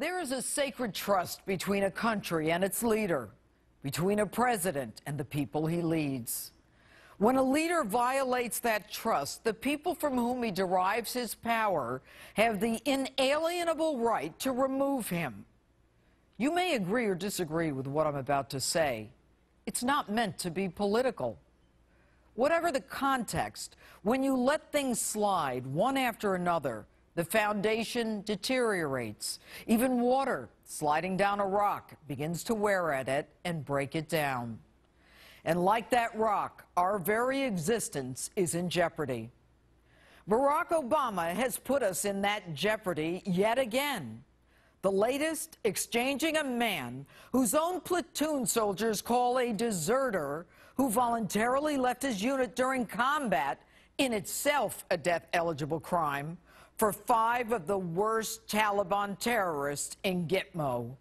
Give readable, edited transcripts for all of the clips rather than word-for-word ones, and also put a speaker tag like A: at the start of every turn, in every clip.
A: There is a sacred trust between a country and its leader, between a president and the people he leads. When a leader violates that trust, the people from whom he derives his power have the inalienable right to remove him. You may agree or disagree with what I'm about to say. It's not meant to be political. Whatever the context, when you let things slide one after another, the foundation deteriorates. Even water sliding down a rock begins to wear at it and break it down. And like that rock, our very existence is in jeopardy. Barack Obama has put us in that jeopardy yet again. The latest, exchanging a man whose own platoon soldiers call a deserter, who voluntarily left his unit during combat, in itself a death-eligible crime, for 5 of the worst Taliban terrorists in Gitmo.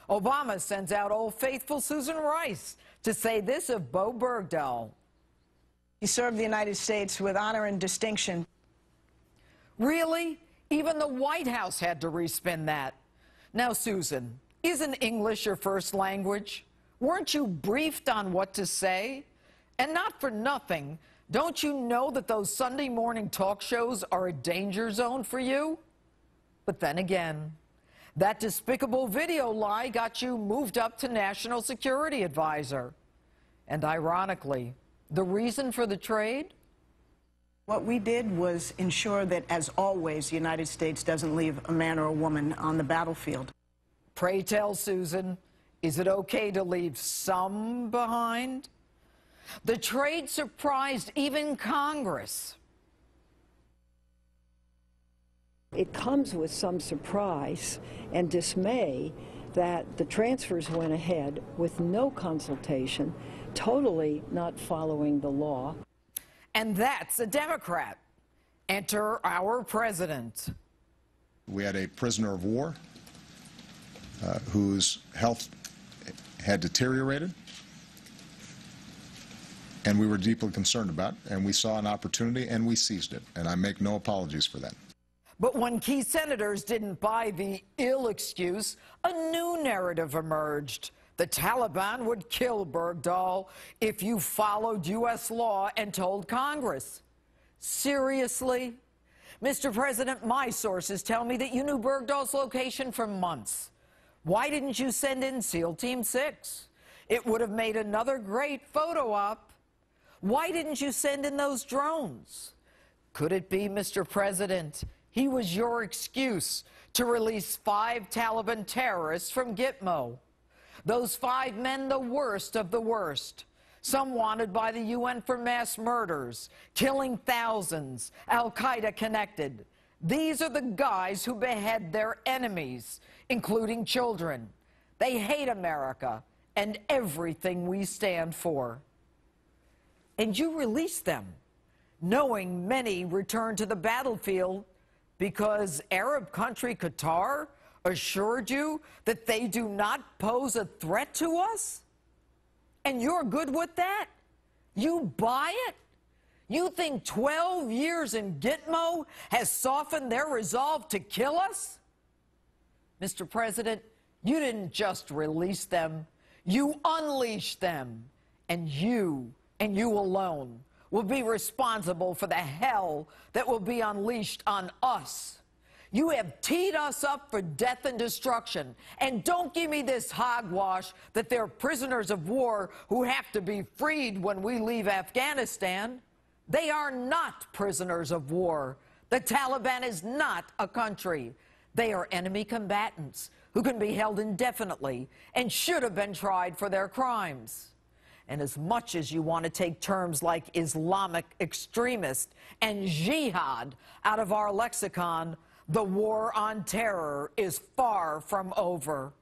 A: Obama sends out Old Faithful Susan Rice to say this of Bowe Bergdahl.
B: He served the United States with honor and distinction.
A: Really? Even the White House had to respin that. Now, Susan, isn't English your first language? Weren't you briefed on what to say? And not for nothing, don't you know that those Sunday morning talk shows are a danger zone for you? But then again, that despicable video lie got you moved up to National Security Advisor. And ironically, the reason for the trade?
B: What we did was ensure that, as always, the United States doesn't leave a man or a woman on the battlefield.
A: Pray tell, Susan, is it okay to leave some behind? The trade surprised even Congress.
C: It comes with some surprise and dismay that the transfers went ahead with no consultation, totally not following the law.
A: And that's a Democrat. Enter our president.
D: We had a prisoner of war whose health had deteriorated, and we were deeply concerned about, and we saw an opportunity and we seized it, and I make no apologies for that.
A: But when key senators didn't buy the ill excuse, a new narrative emerged. The Taliban would kill Bergdahl if you followed U.S. law and told Congress. Seriously? Mr. President, my sources tell me that you knew Bergdahl's location for months. Why didn't you send in SEAL Team 6? It would have made another great photo op. Why didn't you send in those drones? Could it be, Mr. President, he was your excuse to release 5 Taliban terrorists from Gitmo? Those 5 men, the worst of the worst. Some wanted by the UN for mass murders, killing thousands, Al-Qaeda connected. These are the guys who behead their enemies, including children. They hate America and everything we stand for. And you released them, knowing many returned to the battlefield because Arab country Qatar assured you that they do not pose a threat to us? And you're good with that? You buy it? You think 12 years in Gitmo has softened their resolve to kill us? Mr. President, you didn't just release them, you unleashed them. And you alone will be responsible for the hell that will be unleashed on us. You have teed us up for death and destruction. And don't give me this hogwash that they're prisoners of war who have to be freed when we leave Afghanistan. They are not prisoners of war. The Taliban is not a country. They are enemy combatants who can be held indefinitely and should have been tried for their crimes. And as much as you want to take terms like Islamic extremist and jihad out of our lexicon, the war on terror is far from over.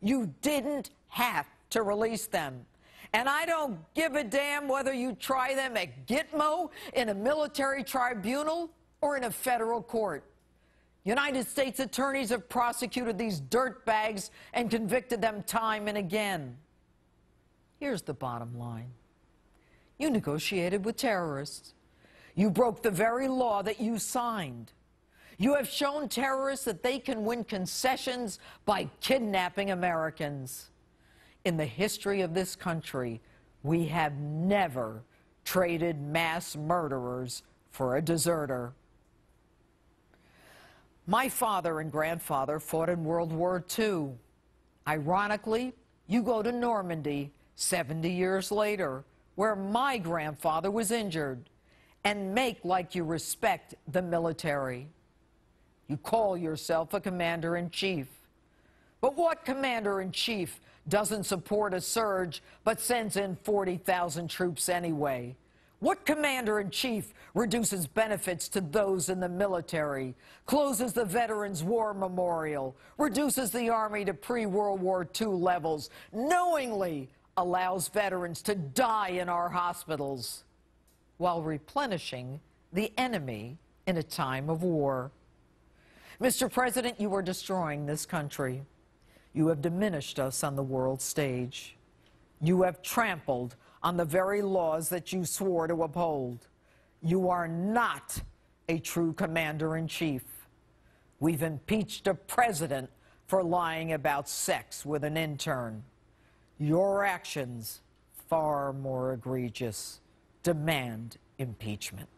A: You didn't have to release them. And I don't give a damn whether you try them at Gitmo, in a military tribunal, or in a federal court. United States attorneys have prosecuted these dirtbags and convicted them time and again. Here's the bottom line. You negotiated with terrorists. You broke the very law that you signed. You have shown terrorists that they can win concessions by kidnapping Americans. In the history of this country, we have never traded mass murderers for a deserter. My father and grandfather fought in World War II. Ironically, you go to Normandy 70 years later, where my grandfather was injured, and make like you respect the military. You call yourself a commander-in-chief. But what commander-in-chief doesn't support a surge but sends in 40,000 troops anyway? What commander-in-chief reduces benefits to those in the military, closes the Veterans War Memorial, reduces the Army to pre-World War II levels, knowingly allows veterans to die in our hospitals, while replenishing the enemy in a time of war? Mr. President, you are destroying this country. You have diminished us on the world stage. You have trampled on the very laws that you swore to uphold. You are not a true commander-in-chief. We've impeached a president for lying about sex with an intern. Your actions, far more egregious, demand impeachment.